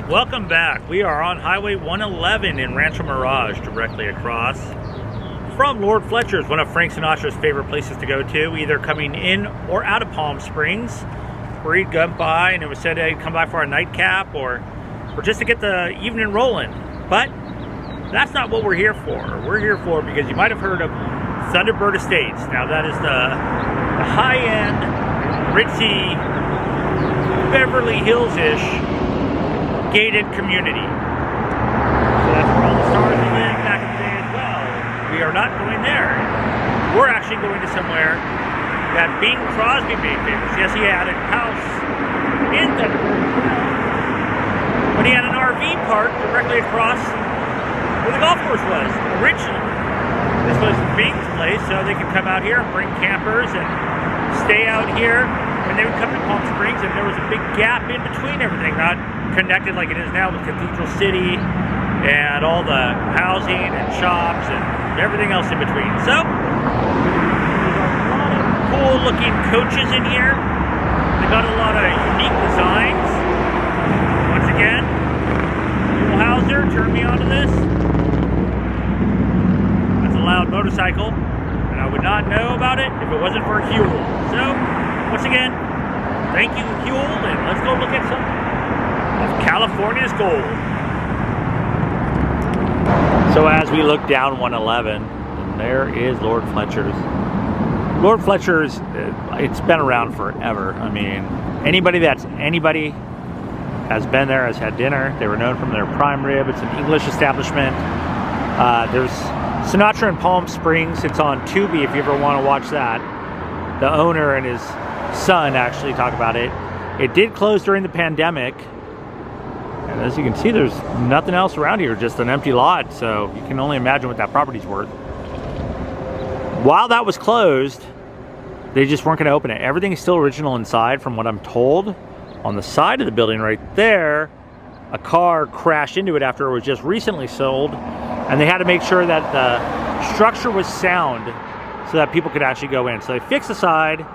Welcome back. We are on Highway 111 in Rancho Mirage, directly across from Lord Fletcher's, one of Frank Sinatra's favorite places to go to, either coming in or out of Palm Springs, where he'd come by and it was said he'd come by for a nightcap or just to get the evening rolling. But that's not what we're here for. We're here for, because you might have heard of Thunderbird Estates. Now that is the high-end, ritzy, Beverly Hills-ish gated community. So that's where all the stars lived back in the day as well. We are not going there. We're actually going to somewhere that Bing Crosby made famous. Yes, he had a house in Thunderbird, but he had an RV park directly across where the golf course was originally. This was Bing's place, so they could come out here and bring campers and stay out here. And they would come to Palm Springs, and there was a big gap in between everything, not connected like it is now with Cathedral City and all the housing and shops and everything else in between. So there's a lot of cool looking coaches in here. They got a lot of unique designs. Once again, Huell Hauser turned me onto this. That's a loud motorcycle, and I would not know about it if it wasn't for Huell. So once again, thank you, Huell, and let's go look at some of California's gold. So as we look down 111, and there is Lord Fletcher's. Lord Fletcher's, it's been around forever. I mean, anybody has been there, has had dinner. They were known from their prime rib. It's an English establishment. There's Sinatra in Palm Springs. It's on Tubi if you ever want to watch that. The owner and his son actually talk about it. It did close during the pandemic, and as you can see, there's nothing else around here, just an empty lot, so you can only imagine what that property's worth. While that was closed, they just weren't going to open it. Everything is still original inside, from what I'm told. On the side of the building right there, a car crashed into it after it was just recently sold, and they had to make sure that the structure was sound so that people could actually go in. So they fixed the side.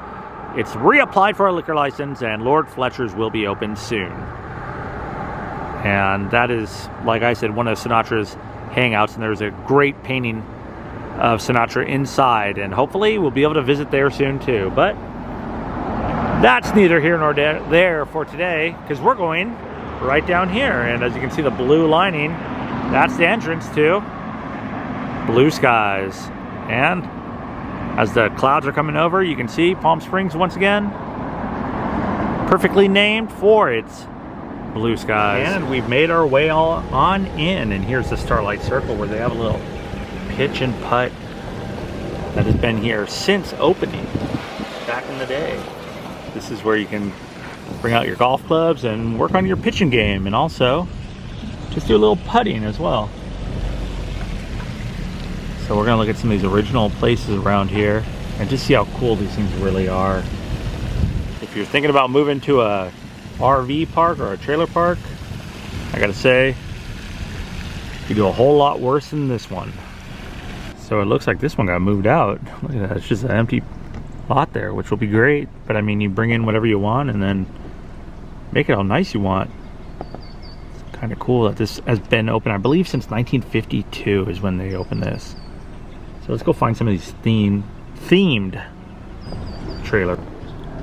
It's reapplied for a liquor license, and Lord Fletcher's will be open soon. And that is, like I said, one of Sinatra's hangouts, and there's a great painting of Sinatra inside, and hopefully we'll be able to visit there soon too. But that's neither here nor there for today, because we're going right down here, and as you can see, the blue lining, that's the entrance to Blue Skies. And as the clouds are coming over, you can see Palm Springs once again, perfectly named for its blue skies. And we've made our way all on in, and here's the Starlight Circle, where they have a little pitch and putt that has been here since opening back in the day. This is where you can bring out your golf clubs and work on your pitching game, and also just do a little putting as well. So we're gonna look at some of these original places around here and just see how cool these things really are. If you're thinking about moving to a RV park or a trailer park, I gotta say, you do a whole lot worse than this one. So it looks like this one got moved out. Look at that, it's just an empty lot there, which will be great. But I mean, you bring in whatever you want and then make it how nice you want. It's kind of cool that this has been open, I believe, since 1952 is when they opened this. So let's go find some of these themed trailers.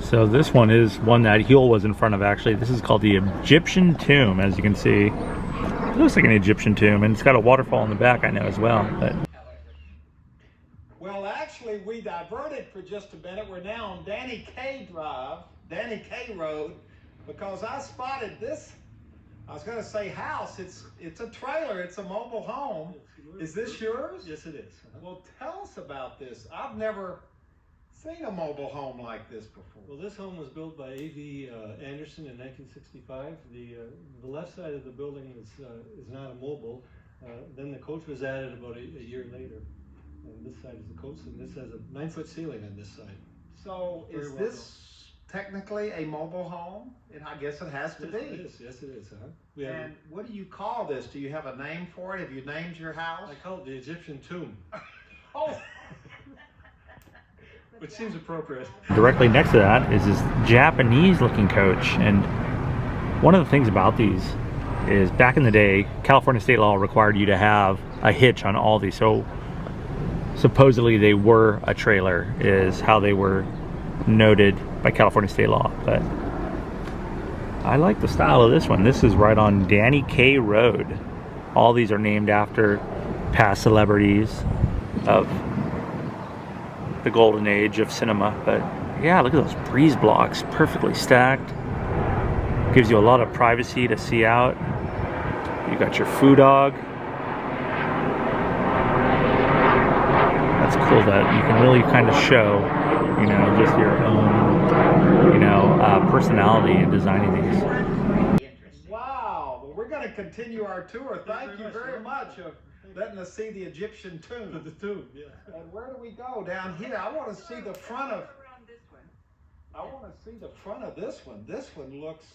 So this one is one that Huell was in front of, actually. This is called the Egyptian Tomb, as you can see. It looks like an Egyptian tomb, and it's got a waterfall in the back, I know, as well. But well, actually, we diverted for just a minute. We're now on Danny K Road, because I spotted this. I was going to say house. It's a trailer. It's a mobile home. Is this yours? Yes, it is. Well, tell us about this. I've never seen a mobile home like this before. Well, this home was built by A.V. Anderson in 1965. The left side of the building is not a mobile. Then the coach was added about a year later. And this side is the coach, and this has a 9-foot ceiling on this side. So is this technically a mobile home? And I guess it has to be. It is. Yes, it is. And what do you call this? Do you have a name for it? Have you named your house? I call it the Egyptian Tomb. Oh. Which seems appropriate. directly next to that is this Japanese looking coach, and one of the things about these is back in the day, California state law required you to have a hitch on all these. So supposedly they were a trailer, is how they were noted by California state law. But I like the style of this one. This is right on Danny Kaye Road. All these are named after past celebrities of the golden age of cinema. But yeah, look at those breeze blocks, perfectly stacked. Gives you a lot of privacy to see out. You got your food dog. That's cool that you can really kind of show, you know, just your own, you know, personality in designing these. Wow, well, we're going to continue our tour. Thank you very much for letting us see the Egyptian tomb. The tomb, yeah. And where do we go? Down here. I want to see the front of. I want to see the front of this one. This one looks,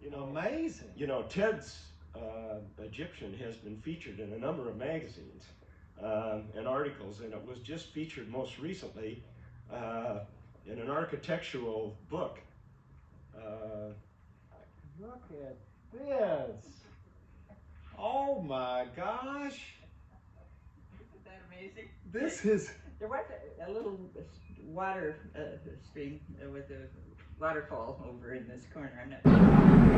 you know, amazing. You know, Ted's Egyptian has been featured in a number of magazines and articles, and it was just featured most recently in an architectural book. Look at this. Oh my gosh. Isn't that amazing? This is. There was a little water stream with a waterfall over in this corner. I'm not.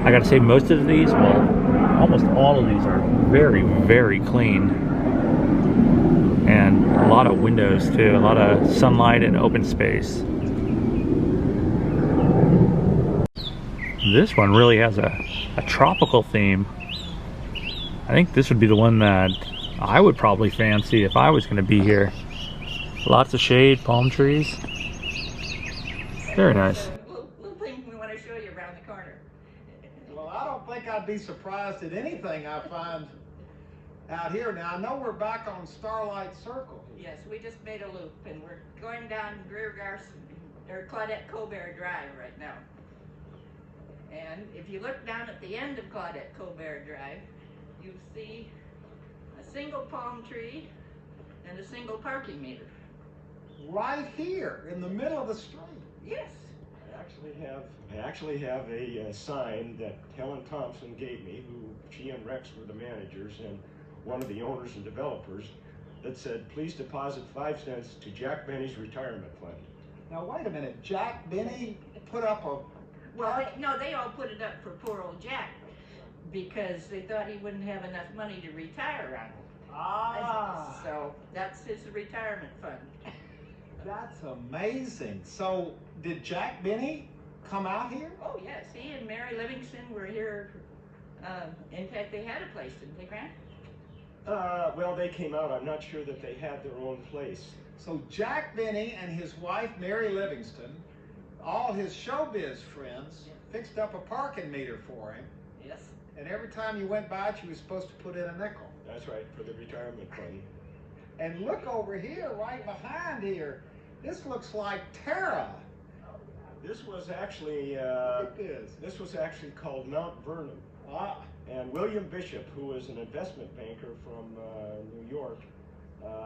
I gotta say, most of these, well, almost all of these are very, very clean. And a lot of windows too, a lot of sunlight and open space. This one really has a tropical theme. I think this would be the one that I would probably fancy if I was going to be here. Lots of shade, palm trees. Very nice. Little thing we want to show you around the corner. Well, I don't think I'd be surprised at anything I find out here. Now, I know we're back on Starlight Circle. Yes, we just made a loop and we're going down Greer Garson or Claudette Colbert Drive right now. And if you look down at the end of Claudette Colbert Drive, you see a single palm tree and a single parking meter. Right here in the middle of the street. Yes. I actually have a sign that Helen Thompson gave me, who she and Rex were the managers and one of the owners and developers, that said, please deposit 5 cents to Jack Benny's retirement fund. Now, wait a minute. Jack Benny put up a... Well, they all put it up for poor old Jack because they thought he wouldn't have enough money to retire on. Ah. So that's his retirement fund. That's amazing. So, did Jack Benny come out here? Oh yes, he and Mary Livingston were here. In fact, they had a place, didn't they, Grant? Well, they came out. I'm not sure that they had their own place. So Jack Benny and his wife Mary Livingston, all his showbiz friends, fixed up a parking meter for him. Yes. And every time you went by it, you were supposed to put in a nickel. That's right, for the retirement fund. And look over here, right behind here. This looks like Terra. This was actually this was actually called Mount Vernon. Ah. And William Bishop, who was an investment banker from New York,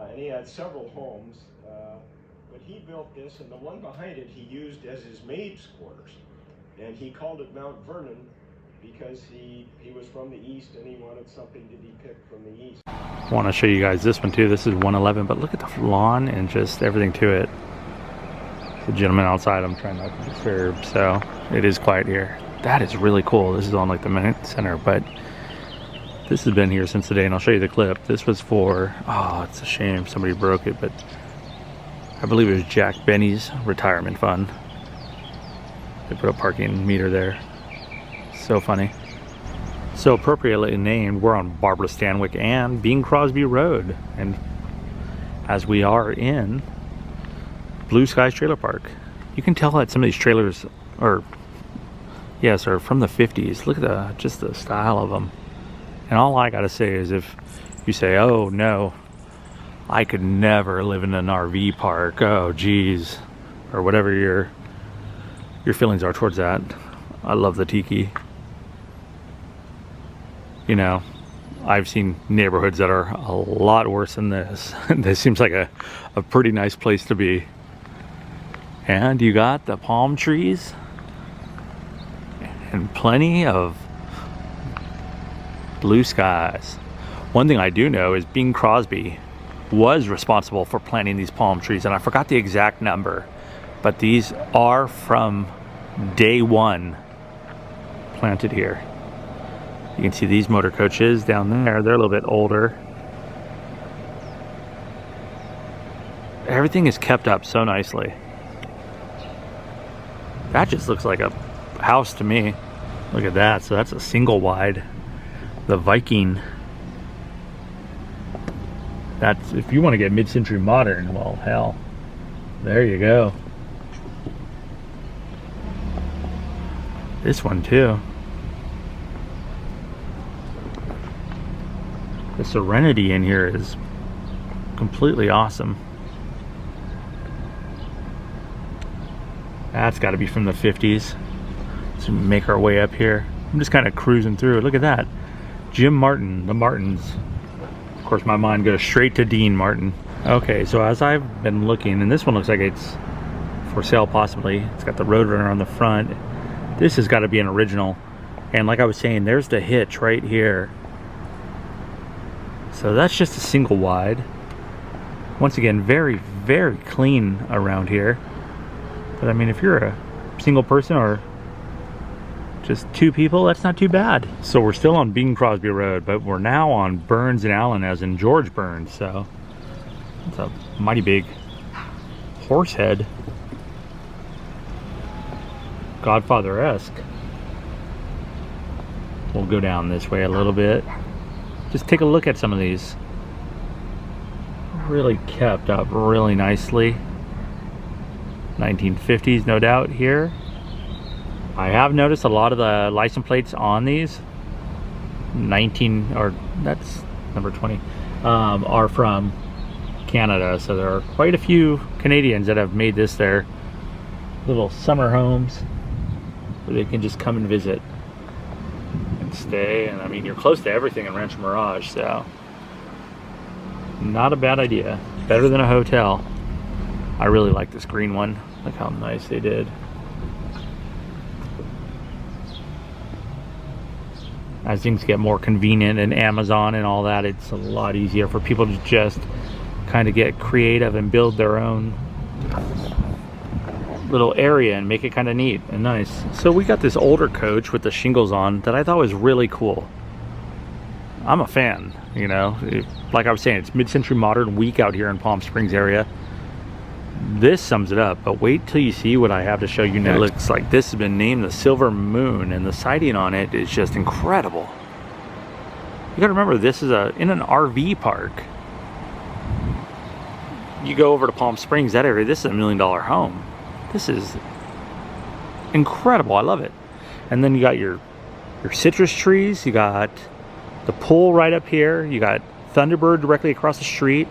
and he had several homes, but he built this, and the one behind it he used as his maid's quarters. And he called it Mount Vernon because he was from the east and he wanted something to depict from the east. I want to show you guys this one too. This is 111, but look at the lawn and just everything to it. The gentleman outside, I'm trying not to disturb, so it is quiet here. That is really cool. This is on like the main center, but this has been here since the day, and I'll show you the clip. This was for, oh, it's a shame somebody broke it, but I believe it was Jack Benny's retirement fund. They put a parking meter there. So funny. So appropriately named, we're on Barbara Stanwyck and Bing Crosby Road, and as we are in Blue Skies Trailer Park. You can tell that some of these trailers are, yes, are from the 50s. Look at just the style of them. And all I gotta say is, if you say, oh no, I could never live in an RV park, oh geez, or whatever your feelings are towards that, I love the tiki. You know, I've seen neighborhoods that are a lot worse than this. This seems like a pretty nice place to be. And you got the palm trees and plenty of Blue skies. One thing I do know is Bing Crosby was responsible for planting these palm trees, and I forgot the exact number, but these are from day one planted here. You can see these motor coaches down there. They're a little bit older. Everything is kept up so nicely. That just looks like a house to me. Look at that. So that's a single wide. The Viking. That's, if you want to get mid-century modern, well, hell, there you go. This one too. The serenity in here is completely awesome. That's got to be from the 50s. Let's make our way up here. I'm just kind of cruising through. Look at that. Jim Martin, the Martins. Of course, my mind goes straight to Dean Martin. Okay, so as I've been looking, and this one looks like it's for sale possibly. It's got the Roadrunner on the front. This has got to be an original. And like I was saying, there's the hitch right here. So that's just a single wide. Once again, very, very clean around here. But I mean, if you're a single person or just two people, that's not too bad. So we're still on Bing Crosby Road, but we're now on Burns and Allen, as in George Burns. So it's a mighty big horse head. Godfather-esque. We'll go down this way a little bit. Just take a look at some of these. Really kept up really nicely. 1950s, no doubt here. I have noticed a lot of the license plates on these 19, or that's number 20, are from Canada. So there are quite a few Canadians that have made this their little summer homes where they can just come and visit and stay. And I mean, you're close to everything in Rancho Mirage, so not a bad idea. Better than a hotel. I really like this green one. Look how nice they did. As things get more convenient and Amazon and all that, it's a lot easier for people to just kind of get creative and build their own little area and make it kind of neat and nice. So we got this older coach with the shingles on that I thought was really cool. I'm a fan, you know. Like I was saying, it's mid-century modern week out here in Palm Springs area. This sums it up, but wait till you see what I have to show you next. It looks like this has been named the Silver Moon, and the siding on it is just incredible. You gotta remember, this is in an RV park. You go over to Palm Springs, that area, this is $1 million home. This is incredible. I love it. And then you got your citrus trees, you got the pool right up here, you got Thunderbird directly across the street.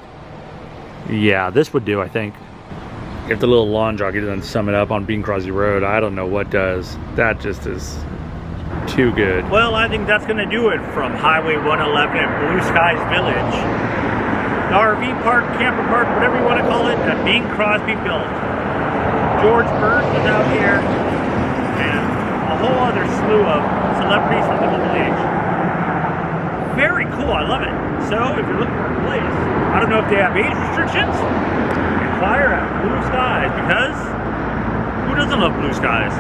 Yeah, this would do, I think. If the little lawn jockey doesn't sum it up on Bing Crosby Road, I don't know what does. That just is too good. Well, I think that's going to do it from Highway 111 at Blue Skies Village. The RV park, camper park, whatever you want to call it, that Bing Crosby built. George Burns was out here, and a whole other slew of celebrities from the local age. Very cool, I love it. So, if you're looking for a place, I don't know if they have age restrictions, inquire at Blue Skies, because who doesn't love blue skies?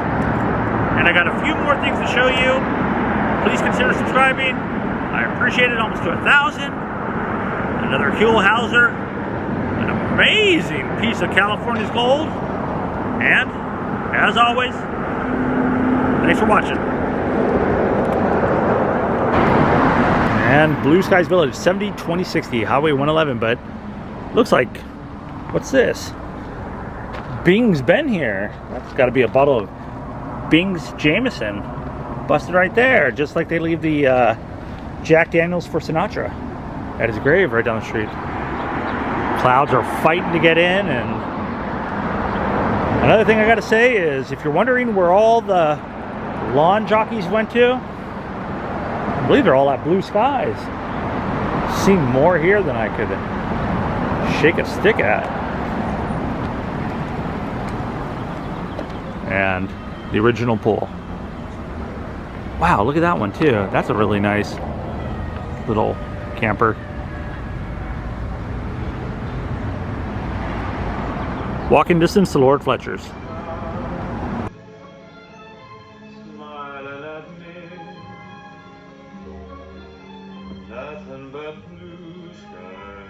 And I got a few more things to show you. Please consider subscribing. I appreciate it. Almost to 1,000. Another Huell Hauser, an amazing piece of California's gold. And as always, thanks for watching. And Blue Skies Village, 70-2060, Highway 111, but looks like, what's this? Bing's been here. That's got to be a bottle of Bing's Jameson. Busted right there, just like they leave the Jack Daniels for Sinatra at his grave right down the street. Clouds are fighting to get in, and another thing I got to say is, if you're wondering where all the lawn jockeys went to, I believe they're all at Blue Skies. Seen more here than I could shake a stick at. And the original pool. Wow, look at that one too. That's a really nice little camper. Walking distance to Lord Fletcher's. Smiling at me, nothing but blue sky.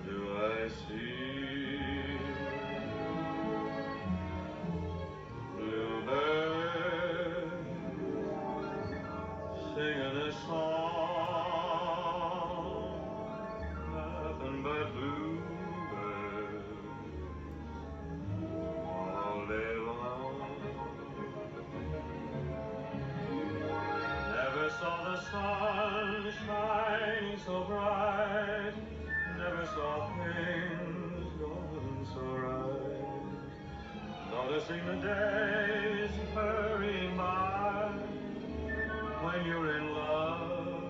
Do I see bluebird singing a song? Nothing but bluebird all day long. Never saw the sun shining so bright, never saw things going so right. Noticing the days hurrying by, when you're in love,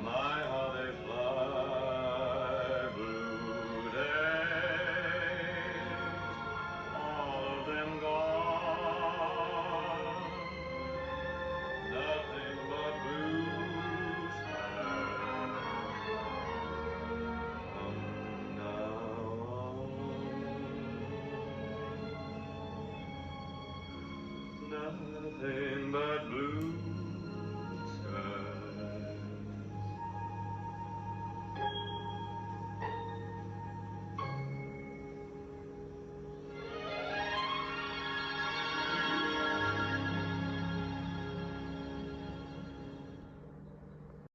my how they fly. Blue days, all of them gone. Nothing but blue skies from now on. Nothing but blue